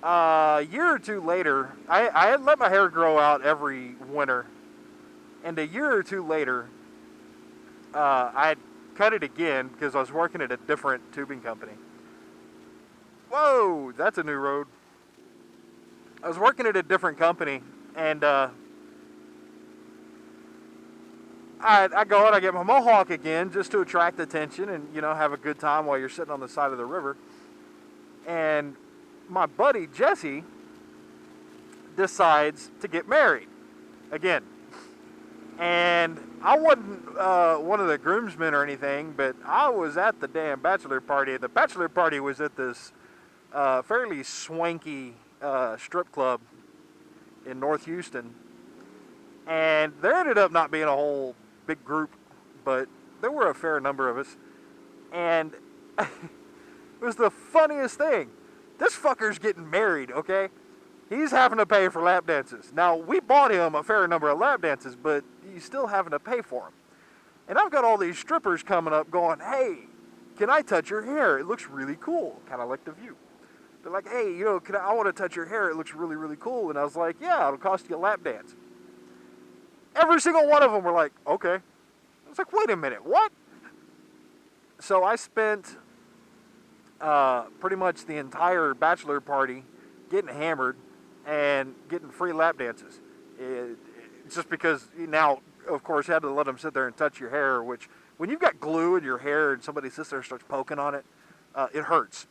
A year or two later, I had let my hair grow out every winter, and a year or two later, I had cut it again because I was working at a different tubing company. Whoa, that's a new road. I was working at a different company, and I go and I get my Mohawk again just to attract attention and have a good time while you're sitting on the side of the river. And my buddy Jesse decides to get married again. And I wasn't one of the groomsmen or anything, but I was at the damn bachelor party. The bachelor party was at this fairly swanky strip club in North Houston. And there ended up not being a whole big group, but there were a fair number of us. And it was the funniest thing. This fucker's getting married, okay? He's having to pay for lap dances. Now, we bought him a fair number of lap dances, but he's still having to pay for them. And I've got all these strippers coming up going, hey, can I touch your hair? It looks really cool. Kind of like the view. They're like, hey, I want to touch your hair. It looks really, really cool. And I was like, yeah, it'll cost you a lap dance. Every single one of them were like, okay. I was like, wait a minute, what? So I spent pretty much the entire bachelor party getting hammered and getting free lap dances. Just because now, of course, you had to let them sit there and touch your hair, which when you've got glue in your hair and somebody sits there and starts poking on it, it hurts.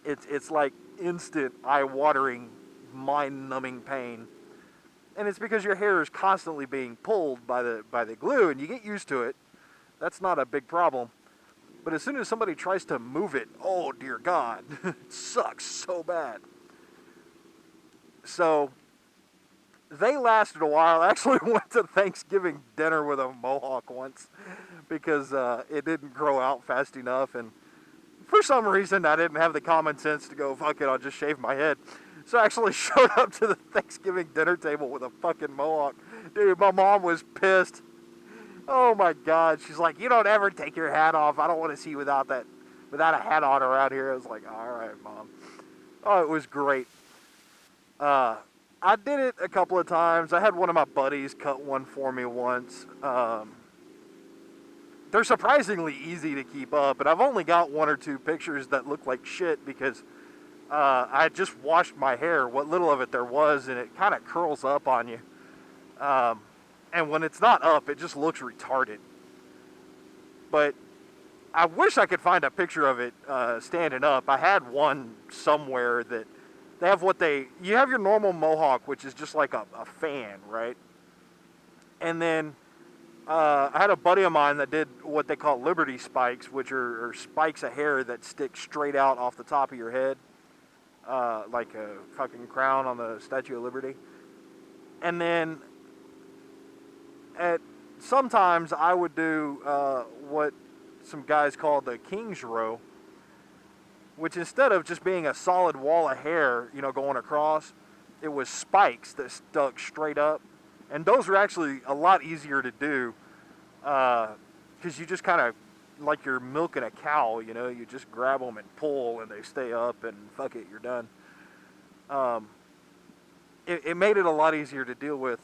It's like instant eye-watering, mind-numbing pain. And it's because your hair is constantly being pulled by the glue, and you get used to it. That's not a big problem. But as soon as somebody tries to move it, oh dear God, it sucks so bad. So they lasted a while. I actually went to Thanksgiving dinner with a Mohawk once because it didn't grow out fast enough, and for some reason I didn't have the common sense to go, fuck it, I'll just shave my head. So I actually showed up to the Thanksgiving dinner table with a fucking Mohawk. Dude, my mom was pissed. Oh my God. She's like, you don't ever take your hat off. I don't want to see you without a hat on around here. I was like, all right, Mom. Oh, it was great. I did it a couple of times. I had one of my buddies cut one for me once. They're surprisingly easy to keep up, and I've only got one or two pictures that look like shit because I had just washed my hair, what little of it there was, and it kind of curls up on you. And when it's not up, it just looks retarded. But I wish I could find a picture of it standing up. I had one somewhere that they have you have your normal Mohawk, which is just like a fan, right? And then I had a buddy of mine that did what they call Liberty spikes, which are spikes of hair that stick straight out off the top of your head. Like a fucking crown on the Statue of Liberty. And then sometimes I would do what some guys call the King's Row, which instead of just being a solid wall of hair, going across, it was spikes that stuck straight up. And those are actually a lot easier to do because you just kind of, like you're milking a cow, you just grab them and pull and they stay up and fuck it, you're done. It made it a lot easier to deal with.